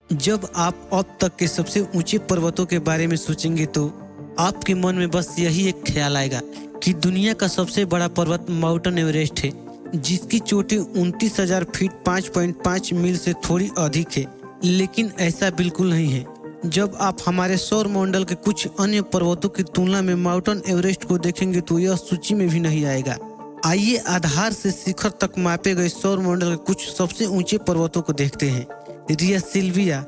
जब आप अब तक के सबसे ऊंचे पर्वतों के बारे में सोचेंगे तो आपके मन में बस यही एक ख्याल आएगा कि दुनिया का सबसे बड़ा पर्वत माउंटेन एवरेस्ट है, जिसकी चोटी 29,000 फीट 5.5 मील से थोड़ी अधिक है। लेकिन ऐसा बिल्कुल नहीं है। जब आप हमारे सौर मंडल के कुछ अन्य पर्वतों की तुलना में माउंटेन एवरेस्ट को देखेंगे तो यह सूची में भी नहीं आएगा। आइए आधार से शिखर तक मापे गए सौर मंडल के कुछ सबसे ऊंचे पर्वतों को देखते हैं। रिया सिल्विया।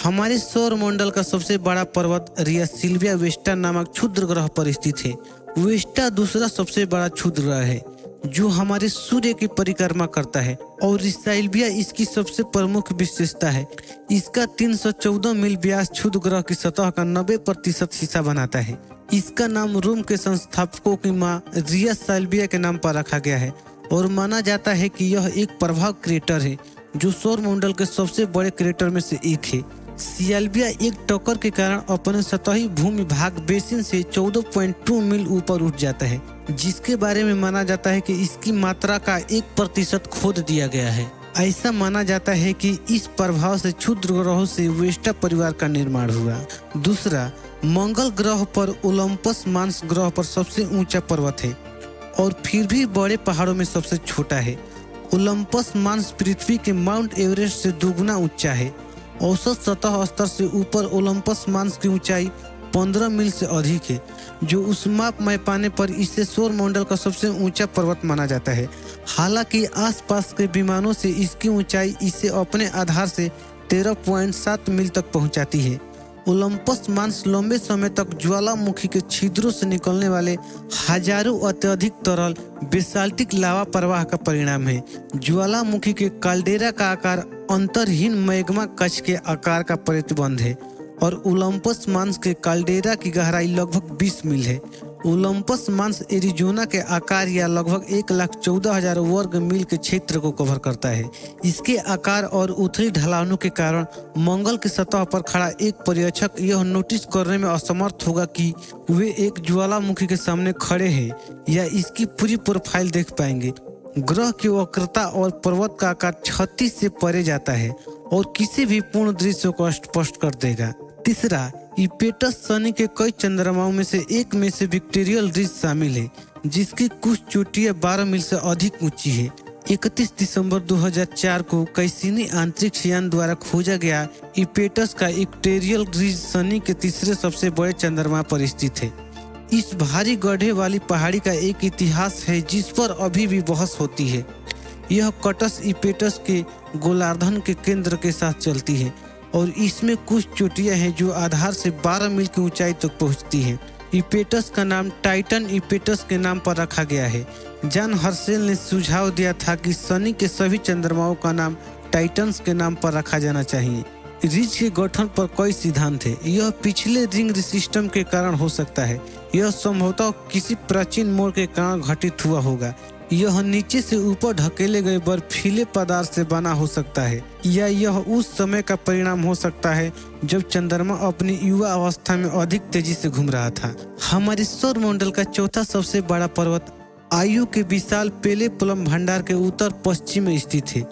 हमारे सौर मंडल का सबसे बड़ा पर्वत रिया सिल्विया वेस्टा नामक क्षुद्र ग्रह पर स्थित है। वेस्टा दूसरा सबसे बड़ा क्षुद्र ग्रह है जो हमारे सूर्य की परिक्रमा करता है और सिल्विया इसकी सबसे प्रमुख विशेषता है। इसका 314 मील व्यास क्षुद्र ग्रह की सतह का 90% हिस्सा बनाता है। इसका नाम रोम के संस्थापकों की मां रिया सिल्विया के नाम पर रखा गया है और माना जाता है कि यह एक प्रभाव क्रेटर है जो सौर मंडल के सबसे बड़े क्रेटर में से एक है। सिल्विया एक टक्कर के कारण अपने सतही भूमि भाग बेसिन से 14.2 मील ऊपर उठ जाता है, जिसके बारे में माना जाता है कि इसकी मात्रा का 1% खोद दिया गया है। ऐसा माना जाता है कि इस प्रभाव से क्षुद्र ग्रहों से वेस्टा परिवार का निर्माण हुआ। दूसरा, मंगल ग्रह पर ओलंपस मांस ग्रह पर सबसे ऊंचा पर्वत है और फिर भी बड़े पहाड़ों में सबसे छोटा है। ओलंपस मांस पृथ्वी के माउंट एवरेस्ट से दोगुना ऊंचा है। औसत सतह स्तर से ऊपर ओलंपस मांस की ऊंचाई 15 मील से अधिक है, जो उस माप में पाने पर इसे सौर मंडल का सबसे ऊंचा पर्वत माना जाता है। हालांकि आसपास के विमानों से इसकी ऊंचाई इसे अपने आधार से 13.7 मील तक पहुंचाती है। ओलंपस मांस लंबे समय तक ज्वालामुखी के छिद्रों से निकलने वाले हजारों अत्यधिक तरल बेसाल्टिक लावा प्रवाह का परिणाम है। ज्वालामुखी के काल्डेरा का आकार अंतरहीन मैग्मा कक्ष के आकार का प्रतिबंध है और ओलंपस मांस के काल्डेरा की गहराई लगभग 20 मील है। ओलंपस मांस एरिजोना के आकार या लगभग 1,14,000 वर्ग मील के क्षेत्र को कवर करता है। इसके आकार और उथली ढलानों के कारण मंगल की सतह पर खड़ा एक पर्यवेक्षक यह नोटिस करने में असमर्थ होगा कि वे एक ज्वालामुखी के सामने खड़े हैं या इसकी पूरी प्रोफाइल देख पाएंगे। ग्रह की वक्रता और पर्वत का आकार 36 से परे जाता है और किसी भी पूर्ण दृश्य को स्पष्ट कर देगा। तीसरा, इपेटस शनि के कई चंद्रमाओं में से एक में से विक्टोरियल रिज शामिल है, जिसकी कुछ चोटियां 12 मील से अधिक ऊंची है। 31 दिसंबर 2004 को कैसिनी अंतरिक्ष यान द्वारा खोजा गया इपेटस का इक्वेटोरियल रिज शनि के तीसरे सबसे बड़े चंद्रमा पर स्थित है। इस भारी गड्ढे वाली पहाड़ी का एक इतिहास है जिस पर अभी भी बहस होती है। यह कटस इपेटस के गोलार्धन के केंद्र के साथ चलती है और इसमें कुछ चोटियां हैं जो आधार से 12 मील की ऊंचाई तक पहुंचती हैं। इपेटस का नाम टाइटन इपेटस के नाम पर रखा गया है। जॉन हर्शेल ने सुझाव दिया था कि शनि के सभी चंद्रमाओं का नाम टाइटन्स के नाम पर रखा जाना चाहिए। रिज के गठन पर कई सिद्धांत है। यह पिछले रिंग सिस्टम के कारण हो सकता है। यह संभवतः किसी प्राचीन मोड़ के कारण घटित हुआ होगा। यह नीचे से ऊपर ढकेले गए बर्फीले पदार्थ से बना हो सकता है या यह उस समय का परिणाम हो सकता है जब चंद्रमा अपनी युवा अवस्था में अधिक तेजी से घूम रहा था। हमारे सौर मंडल का चौथा सबसे बड़ा पर्वत आयु के विशाल पेलेपुलम भंडार के उत्तर पश्चिम में स्थित है।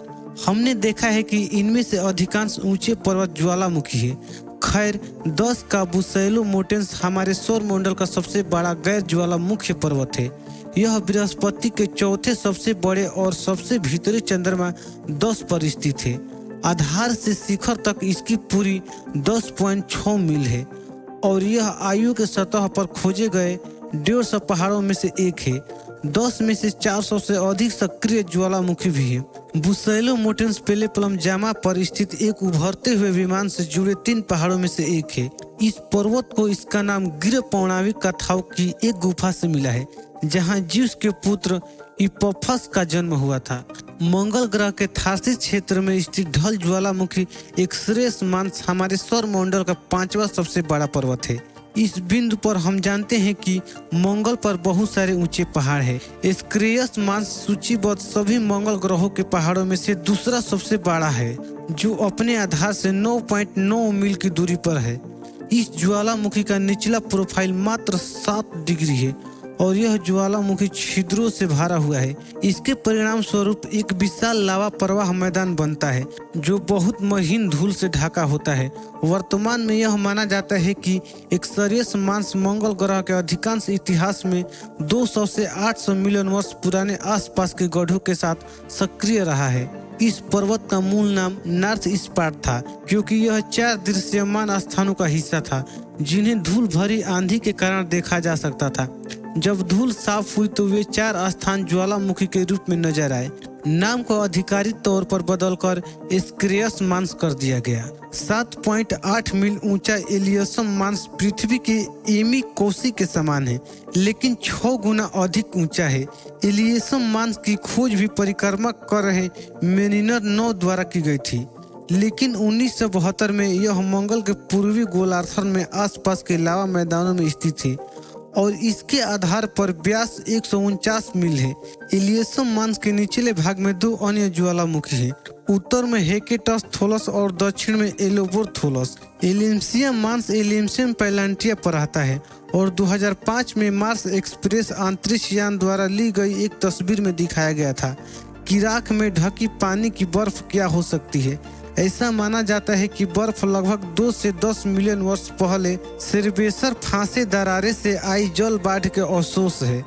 हमने देखा है कि इनमें से अधिकांश ऊंचे पर्वत ज्वालामुखी है। खैर, 10 का बुसेलो मोटेंस हमारे सौर मंडल का सबसे बड़ा गैर ज्वालामुखी पर्वत है। यह बृहस्पति के चौथे सबसे बड़े और सबसे भीतरी चंद्रमा 10 पर स्थित है। आधार से शिखर तक इसकी पूरी 10.6 मील है और यह आयु के सतह पर खोजे गए 150 पहाड़ों में से एक है। 10 में से 400 से अधिक सक्रिय ज्वालामुखी भी है। बुसेलो मोटेंस पेलेपुलम जामा पर स्थित एक उभरते हुए विमान से जुड़े 3 पहाड़ों में से एक है। इस पर्वत को इसका नाम गिर पौराणिक कथाओं की एक गुफा से मिला है जहां ज्यूस के पुत्र इपोफस का जन्म हुआ था। मंगल ग्रह के थार्सिस क्षेत्र में स्थित ढल ज्वालामुखी एक्सरेस मांस हमारे सौर मंडल का 5वां सबसे बड़ा पर्वत है। इस बिंदु पर हम जानते हैं कि मंगल पर बहुत सारे ऊंचे पहाड़ हैं। एक्सरेस मांस सूचीबद्ध सभी मंगल ग्रहों के पहाड़ों में से दूसरा सबसे बड़ा है, जो अपने आधार से 9.9 मील की दूरी पर है। इस ज्वालामुखी का निचला प्रोफाइल मात्र 7 डिग्री है और यह ज्वालामुखी छिद्रों से भरा हुआ है। इसके परिणाम स्वरूप एक विशाल लावा प्रवाह मैदान बनता है जो बहुत महीन धूल से ढका होता है। वर्तमान में यह माना जाता है कि एक्सरियस मांस मंगल ग्रह के अधिकांश इतिहास में 200 से 800 मिलियन वर्ष पुराने आसपास के गड्ढों के साथ सक्रिय रहा है। इस पर्वत का मूल नाम नॉर्थ स्पार्ट था क्योंकि यह 4 दृश्यमान स्थानों का हिस्सा था जिन्हें धूल भरी आंधी के कारण देखा जा सकता था। जब धूल साफ हुई तो वे 4 स्थान ज्वालामुखी के रूप में नजर आए। नाम को आधिकारिक तौर पर बदलकर एस्क्रियस मांस कर दिया गया। 7.8 मील ऊंचा एलियसम मांस पृथ्वी के एमी कोसी के समान है, लेकिन 6 गुना अधिक ऊंचा है। एलियसम मांस की खोज भी परिक्रमा कर रहे मेनिनर 9 द्वारा की गई थी, लेकिन 1972 में यह मंगल के पूर्वी गोलार्ध में आसपास के लावा मैदानों में स्थित है और इसके आधार पर व्यास 149 मील है। एलियसम मांस के निचले भाग में 2 अन्य ज्वालामुखी है, उत्तर में हेकेटस थोलस और दक्षिण में एलोबोर थोलस। एलिम्सियम मांस एलिम्सियम पैलांटिया पर आता है और 2005 में मार्स एक्सप्रेस अंतरिक्ष यान द्वारा ली गई एक तस्वीर में दिखाया गया था कि राख में ढकी पानी की बर्फ क्या हो सकती है। ऐसा माना जाता है कि बर्फ लगभग 2 से 10 मिलियन वर्ष पहले सेर्बेसर फांसे दरारे से आई जल बाढ़ के अवशेष है।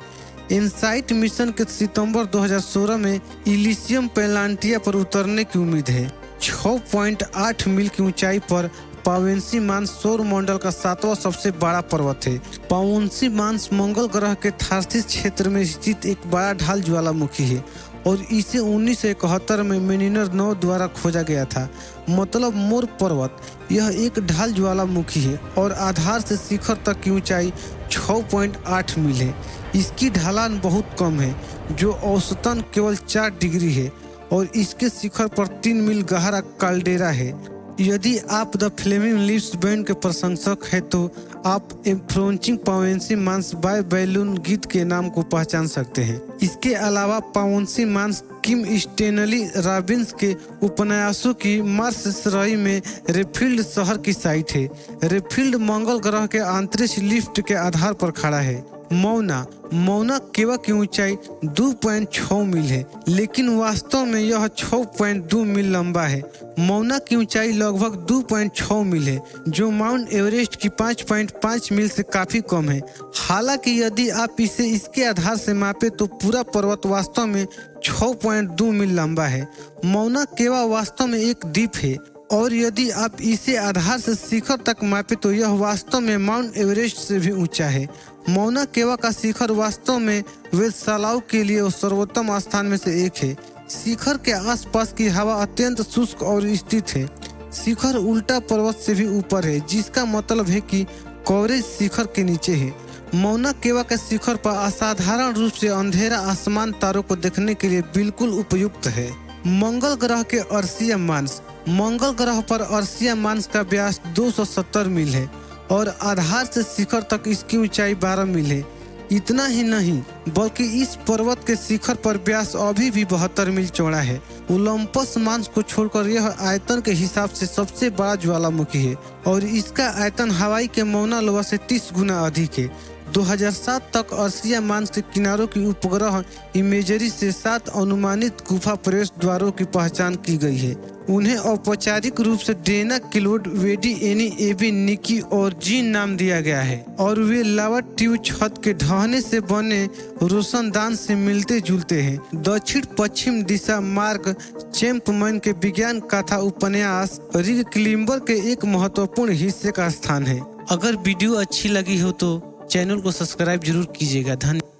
इनसाइट मिशन के सितंबर 2016 में इलिशियम पैलांटिया पर उतरने की उम्मीद है। 6.8 मील की ऊंचाई पर पावेंसी मांस सौर मंडल का 7वां सबसे बड़ा पर्वत है। पावेंसी मांस मंगल ग्रह के थार्सिस क्षेत्र में स्थित एक बड़ा ढाल ज्वालामुखी है और इसे 1971 में मेनिनर 9 द्वारा खोजा गया था, मतलब मोर पर्वत। यह एक ढाल ज्वालामुखी है और आधार से शिखर तक की ऊंचाई 6.8 मील है। इसकी ढलान बहुत कम है जो औसतन केवल 4 डिग्री है और इसके शिखर पर 3 मील गहरा काल्डेरा है। यदि आप द फ्लेमिंग लीव्स बैंड के प्रशंसक हैं तो आप अप्रोचिंग पावेंसी मांस बाय बैलून गीत के नाम को पहचान सकते हैं। इसके अलावा पावेंसी मांस किम स्टेनली रॉबिन्स के उपन्यासों की मार्स सराय में रेफील्ड शहर की साइट है। रेफील्ड मंगल ग्रह के अंतरिक्ष लिफ्ट के आधार पर खड़ा है। मौना केवा की ऊंचाई 2.6 मील है, लेकिन वास्तव में यह 6.2 मील लंबा है। मौना की ऊंचाई लगभग 2.6 मील है, जो माउंट एवरेस्ट की 5.5 मील से काफी कम है। हालांकि यदि आप इसे इसके आधार से मापे तो पूरा पर्वत वास्तव में 6.2 मील लंबा है। मौना केवा वास्तव में एक द्वीप है और यदि आप इसे आधार से शिखर तक मापे तो यह वास्तव में माउंट एवरेस्ट से भी ऊंचा है। मौना केवा का शिखर वास्तव में वेधशालाओं के लिए सर्वोत्तम स्थान में से एक है। शिखर के आसपास की हवा अत्यंत शुष्क और स्थित है। शिखर उल्टा पर्वत से भी ऊपर है, जिसका मतलब है कि कवरेज शिखर के नीचे है। मौना केवा के शिखर पर असाधारण रूप से अंधेरा आसमान तारों को देखने के लिए बिल्कुल उपयुक्त है। मंगल ग्रह के अर्शिया मांस। मंगल ग्रह पर अर्शिया मांस का व्यास 270 मील है और आधार से शिखर तक इसकी ऊंचाई 12 मील है। इतना ही नहीं बल्कि इस पर्वत के शिखर पर व्यास अभी भी 72 मील चौड़ा है। ओलंपस मांस को छोड़कर यह आयतन के हिसाब से सबसे बड़ा ज्वालामुखी है और इसका आयतन हवाई के मौना लोवा से 30 गुना अधिक है। 2007 तक अर्शिया मांस के किनारों की उपग्रह इमेजरी से 7 अनुमानित गुफा प्रवेश द्वारों की पहचान की गई है। उन्हें औपचारिक रूप से डेना किलोड वेडी एनी एबी निकी और जीन नाम दिया गया है और वे लावा ट्यूब छत के ढहने से बने रोशनदान से मिलते जुलते हैं। दक्षिण पश्चिम दिशा मार्ग चैंपमैन के विज्ञान कथा उपन्यास रिग क्लिम्बर के एक महत्वपूर्ण हिस्से का स्थान है। अगर वीडियो अच्छी लगी हो तो चैनल को सब्सक्राइब जरूर कीजिएगा। धन्यवाद।